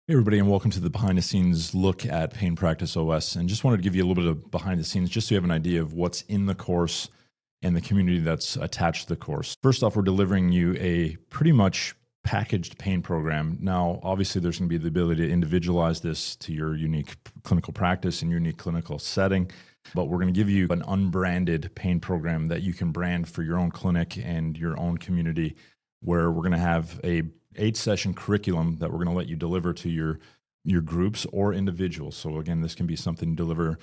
Hey everybody, and welcome to the behind the scenes look at Pain Practice OS. And just wanted to give you a little bit of behind the scenes just so you have an idea of what's in the course and the community that's attached to the course. First off, we're delivering you a pretty much packaged pain program. Now, obviously, there's going to be the ability to individualize this to your unique clinical practice and unique clinical setting. But we're going to give you an unbranded pain program that you can brand for your own clinic and your own community, where we're going to have a 8-session curriculum that we're going to let you deliver to your groups or individuals. So again, this can be something to deliver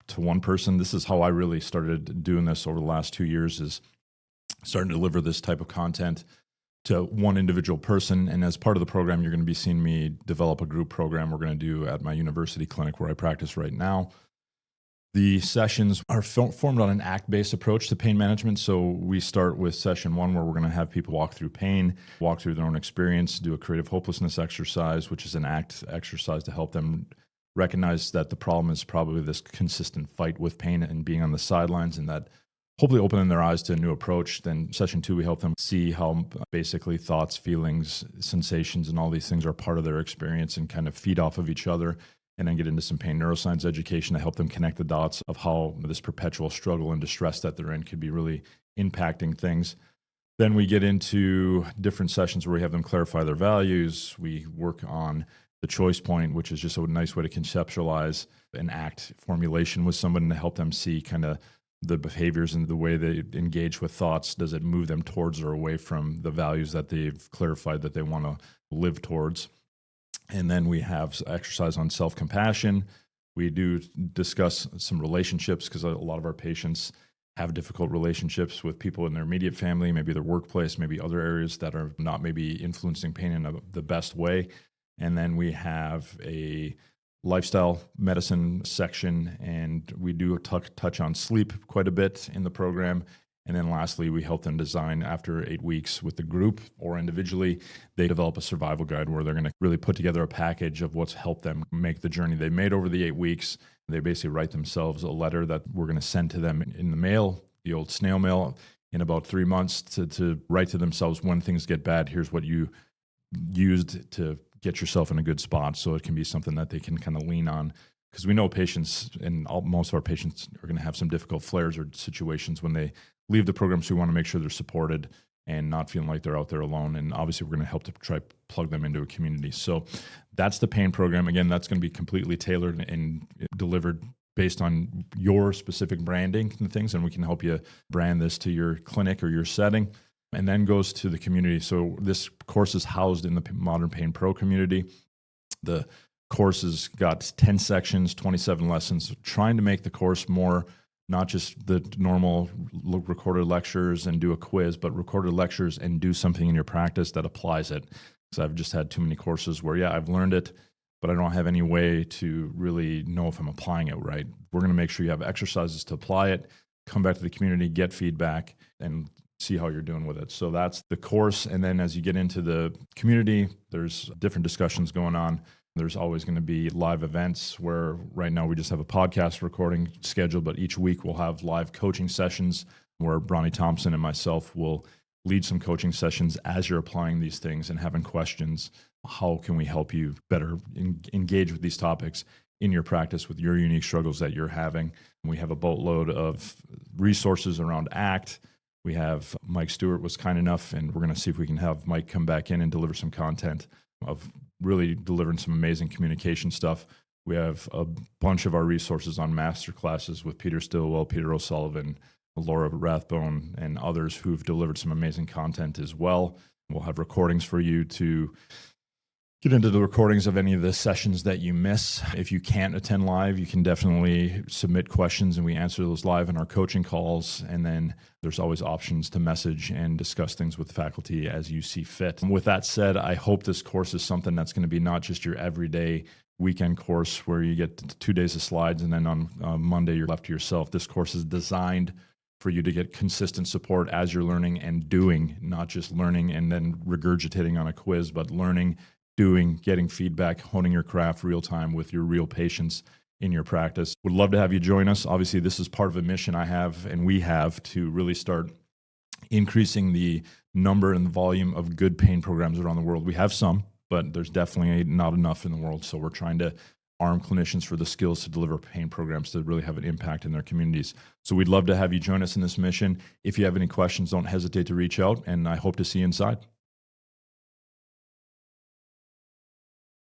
to one person. This is how I really started doing this over the last 2 years, is starting to deliver this type of content to one individual person. And as part of the program, you're going to be seeing me develop a group program we're going to do at my university clinic where I practice right now. The sessions are formed on an ACT-based approach to pain management. So we start with session 1, where we're going to have people walk through pain, walk through their own experience, do a creative hopelessness exercise, which is an ACT exercise to help them recognize that the problem is probably this consistent fight with pain and being on the sidelines, and that hopefully opening their eyes to a new approach. Then session 2, we help them see how basically thoughts, feelings, sensations, and all these things are part of their experience and kind of feed off of each other. And then get into some pain neuroscience education to help them connect the dots of how this perpetual struggle and distress that they're in could be really impacting things. Then we get into different sessions where we have them clarify their values. We work on the choice point, which is just a nice way to conceptualize an ACT formulation with someone to help them see kind of the behaviors and the way they engage with thoughts. Does it move them towards or away from the values that they've clarified that they want to live towards? And then we have exercise on self-compassion. We do discuss some relationships, because a lot of our patients have difficult relationships with people in their immediate family, maybe their workplace, maybe other areas that are not maybe influencing pain in the best way. And then we have a lifestyle medicine section, and we do touch on sleep quite a bit in the program. And then lastly, we help them design, after 8 weeks with the group or individually, they develop a survival guide where they're going to really put together a package of what's helped them make the journey they made over the 8 weeks. They basically write themselves a letter that we're going to send to them in the mail, the old snail mail, in about 3 months to write to themselves, when things get bad, here's what you used to get yourself in a good spot. So it can be something that they can kind of lean on. Because we know patients, and most of our patients are going to have some difficult flares or situations when they leave the program, so we want to make sure they're supported and not feeling like they're out there alone. And obviously, we're going to help to try plug them into a community. So that's the pain program. Again, that's going to be completely tailored and delivered based on your specific branding and things, and we can help you brand this to your clinic or your setting. And then goes to the community. So this course is housed in the Modern Pain Pro community. The course has got 10 sections, 27 lessons, trying to make the course more not just the normal recorded lectures and do a quiz, but recorded lectures and do something in your practice that applies it. Because I've just had too many courses where, I've learned it, but I don't have any way to really know if I'm applying it right. We're going to make sure you have exercises to apply it, come back to the community, get feedback, and see how you're doing with it. So that's the course. And then as you get into the community, there's different discussions going on. There's always going to be live events, where right now we just have a podcast recording scheduled, but each week we'll have live coaching sessions where Bronnie Thompson and myself will lead some coaching sessions as you're applying these things and having questions. How can we help you better engage with these topics in your practice with your unique struggles that you're having? And we have a boatload of resources around ACT. We have Mike Stewart was kind enough, and we're going to see if we can have Mike come back in and deliver some content of really delivering some amazing communication stuff. We have a bunch of our resources on Masterclasses with Peter Stillwell, Peter O'Sullivan, Laura Rathbone, and others who've delivered some amazing content as well. We'll have recordings for you to get into the recordings of any of the sessions that you miss. If you can't attend live, you can definitely submit questions and we answer those live in our coaching calls. And then there's always options to message and discuss things with faculty as you see fit. And with that said, I hope this course is something that's going to be not just your everyday weekend course where you get 2 days of slides and then on Monday you're left to yourself. This course is designed for you to get consistent support as you're learning and doing, not just learning and then regurgitating on a quiz, but learning, doing, getting feedback, honing your craft real time with your real patients in your practice. Would love to have you join us. Obviously, this is part of a mission I have and we have to really start increasing the number and the volume of good pain programs around the world. We have some, but there's definitely not enough in the world. So we're trying to arm clinicians for the skills to deliver pain programs to really have an impact in their communities. So we'd love to have you join us in this mission. If you have any questions, don't hesitate to reach out, and I hope to see you inside.